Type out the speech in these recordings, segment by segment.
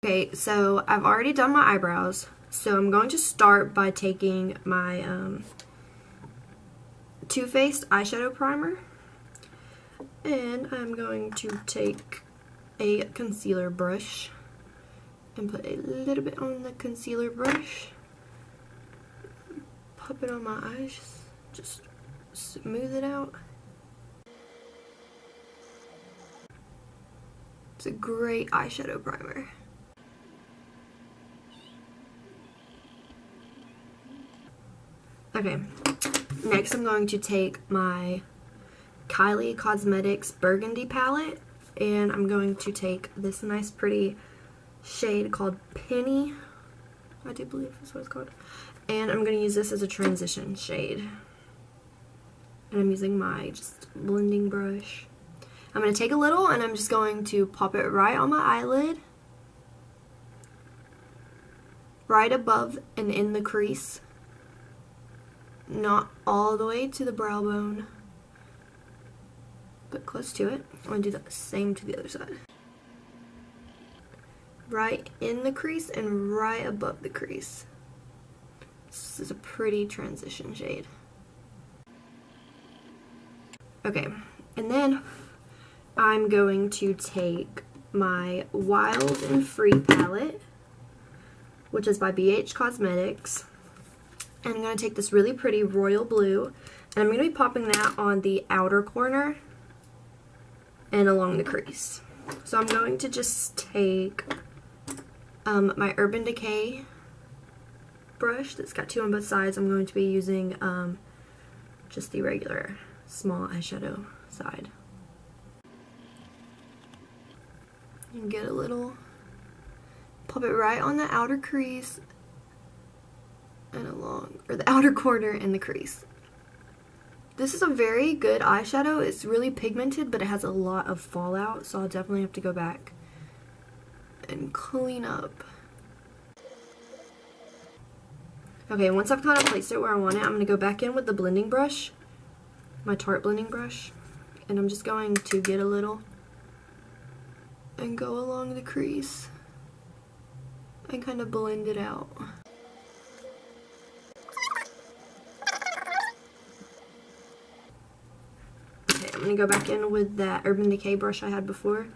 Okay, so I've already done my eyebrows, so I'm going to start by taking my Too Faced eyeshadow primer, and I'm going to take a concealer brush and put a little bit on the concealer brush, pop it on my eyes, just smooth it out. It's a great eyeshadow primer. Okay, next I'm going to take my Kylie Cosmetics Burgundy palette, and I'm going to take this nice pretty shade called Penny, I do believe that's what it's called, and I'm going to use this as a transition shade. And I'm using my just blending brush. I'm going to take a little and I'm just going to pop it right on my eyelid, right above and in the crease. Not all the way to the brow bone, but close to it. I'm going to do the same to the other side. Right in the crease and right above the crease. This is a pretty transition shade. Okay, and then I'm going to take my Wild and Free palette, which is by BH Cosmetics. And I'm going to take this really pretty royal blue, and I'm going to be popping that on the outer corner and along the crease. So I'm going to just take my Urban Decay brush that's got two on both sides. I'm going to be using just the regular small eyeshadow side. And get a little, pop it right on the outer crease and along, or the outer corner and the crease. This is a very good eyeshadow. It's really pigmented, but it has a lot of fallout, so I'll definitely have to go back and clean up. Okay, once I've kind of placed it where I want it, I'm going to go back in with the blending brush, my Tarte blending brush, and I'm just going to get a little and go along the crease and kind of blend it out. I'm going to go back in with that Urban Decay brush I had before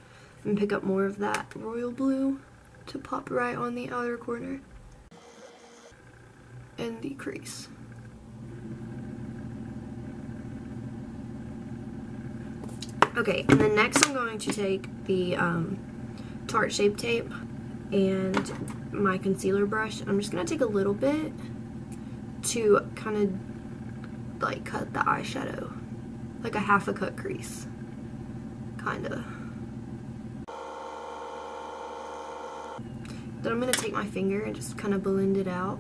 and pick up more of that royal blue to pop right on the outer corner and the crease. Okay, and then next I'm going to take the Tarte Shape Tape and my concealer brush. I'm just going to take a little bit to kind of like cut the eyeshadow. Like a half a cut crease, kinda. Then I'm gonna take my finger and just kind of blend it out.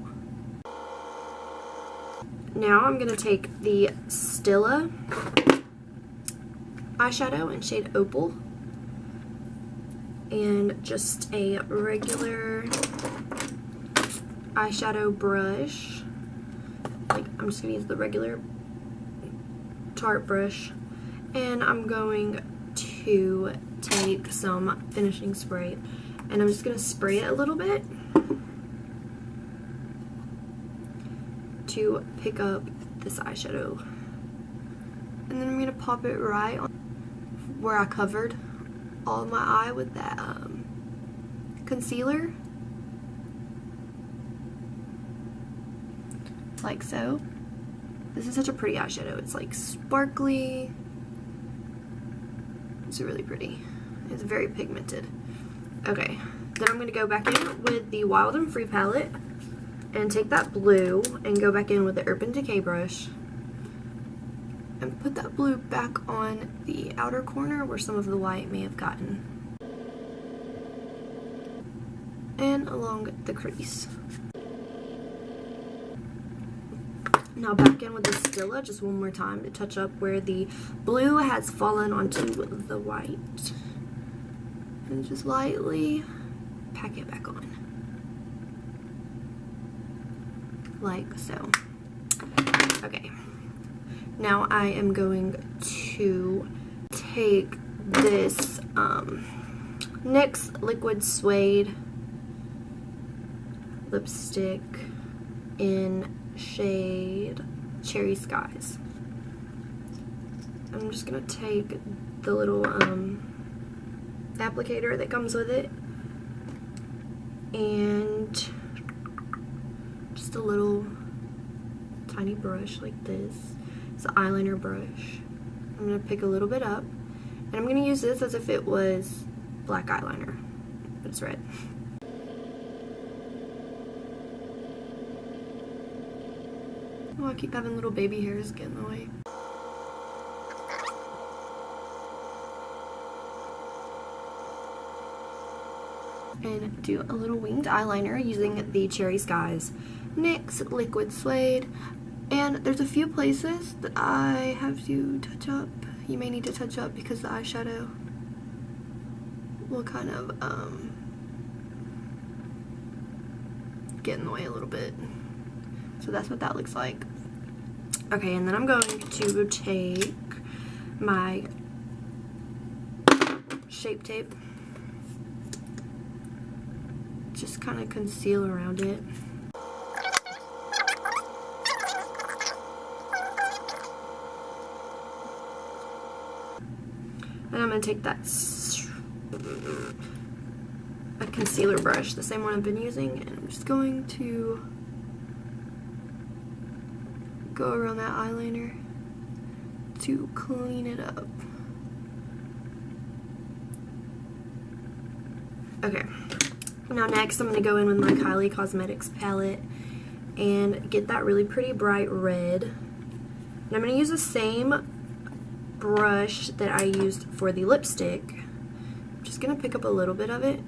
Now I'm gonna take the Stila eyeshadow in shade Opal and just a regular eyeshadow brush. Like, I'm just gonna use the regular Tarte brush, and I'm going to take some finishing spray, and I'm just going to spray it a little bit to pick up this eyeshadow, and then I'm going to pop it right on where I covered all of my eye with that concealer, like so. This is such a pretty eyeshadow. It's like sparkly. It's really pretty. It's very pigmented. Okay, then I'm going to go back in with the Wild and Free palette and take that blue and go back in with the Urban Decay brush and put that blue back on the outer corner where some of the white may have gotten, and along the crease. Now back in with the Stila just one more time to touch up where the blue has fallen onto the white. And just lightly pack it back on. Like so. Okay. Now I am going to take this NYX Liquid Suede lipstick in shade Cherry Skies. I'm just going to take the little applicator that comes with it and just a little tiny brush like this. It's an eyeliner brush. I'm going to pick a little bit up, and I'm going to use this as if it was black eyeliner, but it's red. Oh, I keep having little baby hairs get in the way. And do a little winged eyeliner using the Cherry Skies NYX Liquid Suede. And there's a few places that I have to touch up. You may need to touch up because the eyeshadow will kind of get in the way a little bit. So that's what that looks like. Okay, and then I'm going to take my Shape Tape, just kind of conceal around it. And I'm going to take that a concealer brush, the same one I've been using, and I'm just going to go around that eyeliner to clean it up. Okay, now next I'm going to go in with my Kylie Cosmetics palette and get that really pretty bright red. And I'm going to use the same brush that I used for the lipstick. I'm just going to pick up a little bit of it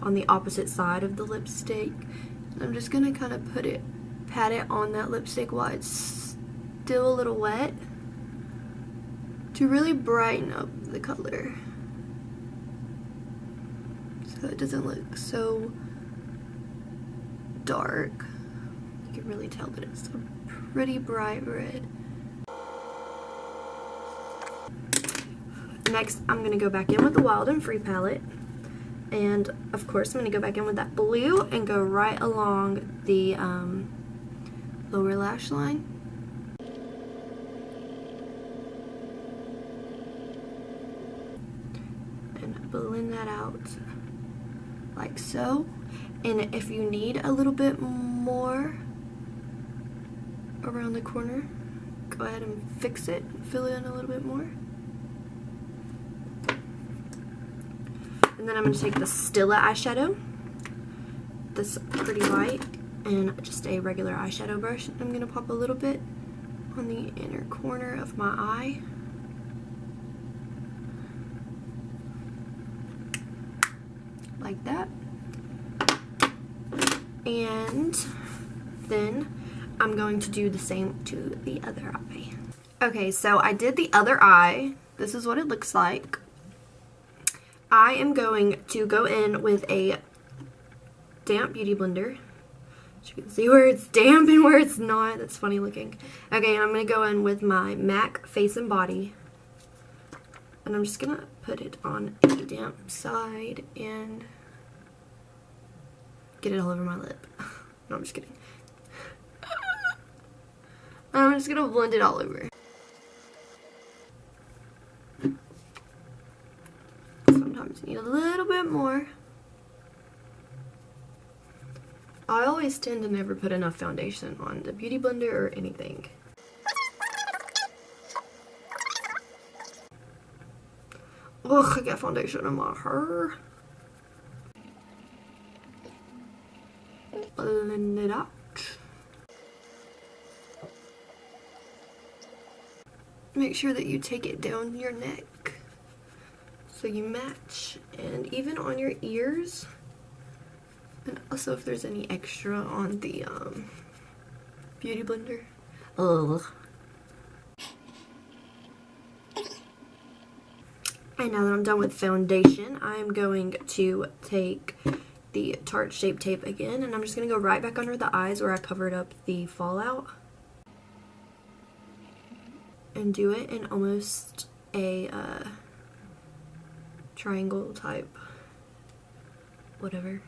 on the opposite side of the lipstick. And I'm just going to kind of pat it on that lipstick while it's still a little wet to really brighten up the color so it doesn't look so dark. You can really tell that it's a pretty bright red. Next, I'm going to go back in with the Wild and Free palette, and of course I'm going to go back in with that blue and go right along the lower lash line. And blend that out like so. And if you need a little bit more around the corner, go ahead and fix it, fill it in a little bit more. And then I'm going to take the Stila eyeshadow, this pretty light, and just a regular eyeshadow brush. I'm going to pop a little bit on the inner corner of my eye. Like that. And then I'm going to do the same to the other eye. Okay, so I did the other eye. This is what it looks like. I am going to go in with a damp beauty blender. You can see where it's damp and where it's not. That's funny looking. Okay, and I'm going to go in with my MAC Face and Body. And I'm just going to put it on the damp side and get it all over my lip. No, I'm just kidding. I'm just going to blend it all over. Sometimes you need a little bit more. I always tend to never put enough foundation on the beauty blender or anything. Ugh, I got foundation on my hair. Blend it out. Make sure that you take it down your neck so you match, and even on your ears, and also if there's any extra on the beauty blender. Ugh. And now that I'm done with foundation, I am going to take the Tarte Shape Tape again, and I'm just going to go right back under the eyes where I covered up the fallout and do it in almost a triangle type whatever.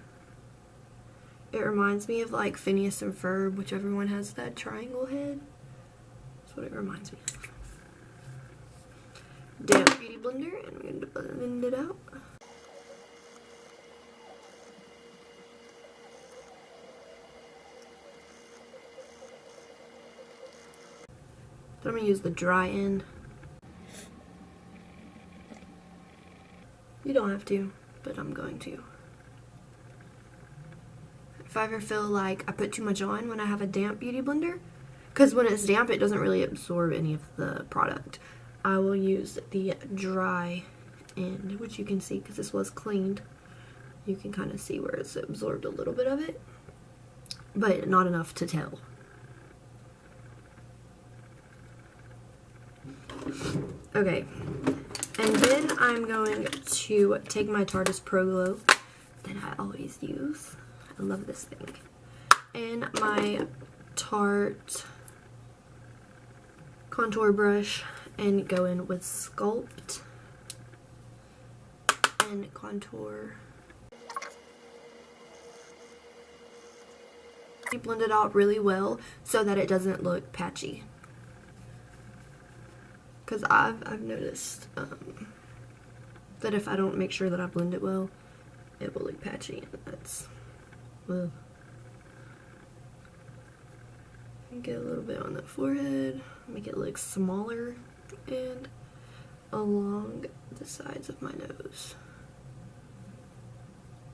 It reminds me of like Phineas and Ferb, whichever one has that triangle head. That's what it reminds me of. Damp Beauty Blender, and I'm going to blend it out. So I'm going to use the dry end. You don't have to, but I'm going to. If I ever feel like I put too much on when I have a damp Beauty Blender, because when it's damp it doesn't really absorb any of the product, I will use the dry end, which you can see because this was cleaned. You can kind of see where it's absorbed a little bit of it, but not enough to tell. Okay, and then I'm going to take my Tarte's Pro Glow that I always use. I love this thing. And my Tarte contour brush and go in with Sculpt and contour. You blend it out really well so that it doesn't look patchy. Because I've noticed that if I don't make sure that I blend it well, it will look patchy, and that's, well. Get a little bit on the forehead, make it look smaller, and along the sides of my nose.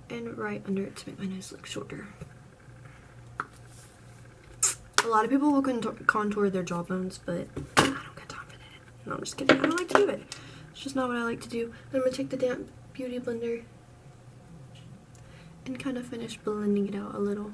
And right under it to make my nose look shorter. A lot of people will contour their jawbones, but I don't got time for that. No, I'm just kidding. I don't like to do it. It's just not what I like to do. I'm going to take the damp Beauty Blender and kind of finish blending it out a little.